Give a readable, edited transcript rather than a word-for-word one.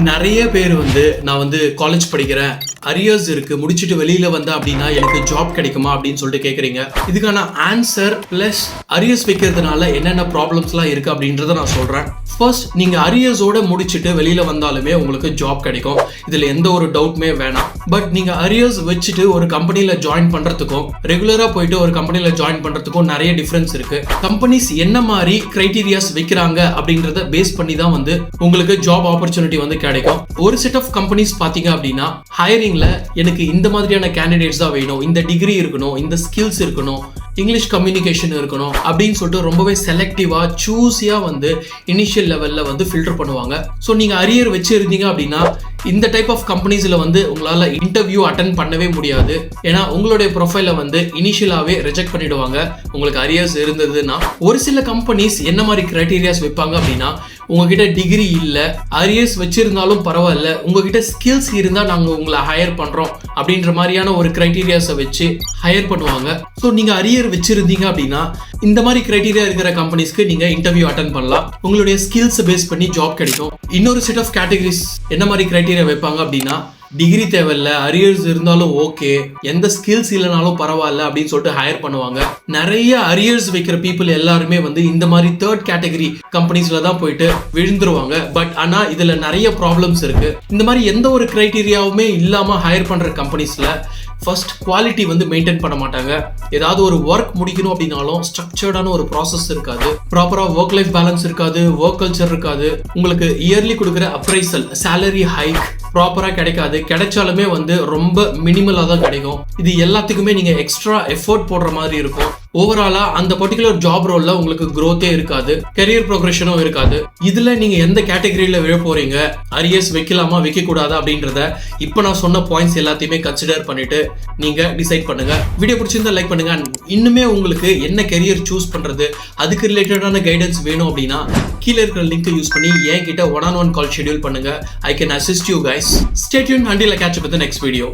நிறைய பேர் நான் காலேஜ் படிக்கிறேன், அரியர்ஸ் இருக்கு, முடிச்சுட்டு வெளியில வந்தா அப்படின்னா எனக்கு ஜாப் கிடைக்குமா அப்படின்னு சொல்லிட்டு கேக்குறீங்க. இதுக்கான ஆன்சர் பிளஸ் அரியர்ஸ் வைக்கிறதுனால என்னென்ன ப்ராப்ளம்ஸ்லாம் இருக்கு அப்படின்றத நான் சொல்றேன். ஃபர்ஸ்ட், நீங்க அரியர்ஸோட முடிச்சுட்டு வெளியில வந்தாலுமே உங்களுக்கு ஜாப் கிடைக்கும், இதுல எந்த ஒரு டவுட்மே வேணாம். பட் நீங்க அரியர்ஸ் வச்சுட்டு ஒரு கம்பெனில ஜாயின் பண்றதுக்கும் ரெகுலரா போயிட்டு ஒரு கம்பெனில ஜாயின் பண்றதுக்கும் நிறைய டிஃபரன்ஸ் இருக்கு. கம்பெனிஸ் என்ன மாதிரி கிரைட்டீரியாஸ் வைக்கிறாங்க அப்படின்றத பேஸ் பண்ணி தான் உங்களுக்கு ஜாப் ஆப்பர்ச்சுனிட்டி கிடைக்கும். ஒரு செட் ஆஃப் கம்பெனிஸ் பாத்தீங்க அப்படின்னா ஹையரிங்ல எனக்கு இந்த மாதிரியான கேண்டிடேட்ஸ் தான் வேணும், இந்த டிகிரி இருக்கணும், இந்த ஸ்கில்ஸ் இருக்கணும், இங்கிலீஷ் கம்யூனிகேஷன் இருக்கணும் அப்படின்னு சொல்லிட்டு ரொம்பவே செலக்டிவா சூஸியா இனிஷியல் லெவல்ல ஃபில்டர் பண்ணுவாங்க. ஸோ நீங்க அரியர் வச்சு இருந்தீங்க அப்படின்னா இந்த டைப் ஆஃப் கம்பெனிஸ்ல உங்களால இன்டர்வியூ அட்டென்ட் பண்ணவே முடியாது. ஏன்னா உங்களுடைய ப்ரொஃபைல இனிஷியலாவே ரிஜெக்ட் பண்ணிடுவாங்க உங்களுக்கு அரியர்ஸ் இருந்ததுன்னா. ஒரு சில கம்பெனிஸ் என்ன மாதிரி கிரைட்டீரியாஸ் வைப்பாங்க அப்படின்னா, உங்ககிட்ட டிகிரி இல்ல, அரியர்ஸ் வச்சிருந்தாலும் பரவாயில்ல, உங்ககிட்ட ஸ்கில்ஸ் இருந்தா நாங்க உங்களை ஹையர் பண்றோம் அப்படின்ற மாதிரியான ஒரு கிரைட்டீரியாஸை வச்சு ஹையர் பண்ணுவாங்க. ஸோ நீங்க அரியர் வச்சிருந்தீங்க அப்படின்னா இந்த மாதிரி கிரைட்டீரியா இருக்கிற கம்பெனிஸ்க்கு நீங்க இன்டர்வியூ அட்டென்ட் பண்ணலாம், உங்களுடைய ஸ்கில்ஸ் பேஸ் பண்ணி ஜாப் கிடைக்கும். இன்னொரு செட் ஆஃப் கேட்டகரிஸ் என்ன மாதிரி கிரைட்டீரியா வைப்பாங்க அப்படின்னா, டிகிரி தேவையில்ல, அரியர்ஸ் இருந்தாலும் ஓகே, எந்த ஸ்கில்ஸ் இல்லைனாலும் பரவாயில்ல அப்படின்னு சொல்லிட்டு ஹையர் பண்ணுவாங்க. நிறைய அரியர்ஸ் வைக்கிற பீப்புள் எல்லாருமே இந்த மாதிரி தேர்ட் கேட்டகரி கம்பெனிஸ்ல தான் போயிட்டு விழுந்துருவாங்க. பட் ஆனா இதுல நிறைய ப்ராப்ளம்ஸ் இருக்கு. இந்த மாதிரி எந்த ஒரு கிரைட்டீரியாவுமே இல்லாம ஹையர் பண்ற கம்பெனிஸ்ல ஃபர்ஸ்ட் குவாலிட்டி மெயின்டைன் பண்ண மாட்டாங்க. ஏதாவது ஒரு ஒர்க் முடிக்கணும் அப்படின்னாலும் ஸ்ட்ரக்சர்டான ஒரு ப்ராசஸ் இருக்காது, ப்ராப்பரா ஒர்க் லைஃப் பேலன்ஸ் இருக்காது, ஒர்க் கல்ச்சர் இருக்காது, உங்களுக்கு இயர்லி கொடுக்குற அப்ரைசல், சேலரி ஹைக் ப்ராப்பரா கிடைக்காது, கிடைச்சாலுமே ரொம்ப மினிமலா தான் கிடைக்கும். இது எல்லாத்துக்குமே நீங்க எக்ஸ்ட்ரா எஃபோர்ட் போடுற மாதிரி இருக்கும். ஓவராலா அந்த பர்டிகுலர் ஜாப் ரோல்ல உங்களுக்கு growth-ஏ இருக்காது, கரியர் ப்ரோக்ரஷனும் இருக்காது. இதுல நீங்க எந்த கேட்டகரியில விழ போறீங்க, அரியர்ஸ் வைக்கலாமா வைக்க கூடாதா அப்படின்றத இப்ப நான் சொன்ன பாயிண்ட்ஸ் எல்லாத்தையுமே கன்சிடர் பண்ணிட்டு நீங்க டிசைட் பண்ணுங்க. வீடியோ பிடிச்சிருந்தா லைக் பண்ணுங்க. இன்னுமே உங்களுக்கு என்ன கரியர் சூஸ் பண்றது, அதுக்கு ரிலேட்டடான கைடன்ஸ் வேணும் அப்படின்னா கீழே இருக்கிற லிங்க் யூஸ் பண்ணி என்கிட்ட 1-on-1 கால் ஷெட்யூல் பண்ணுங்க. I can assist you guys. Stay tuned until I catch up with the next video.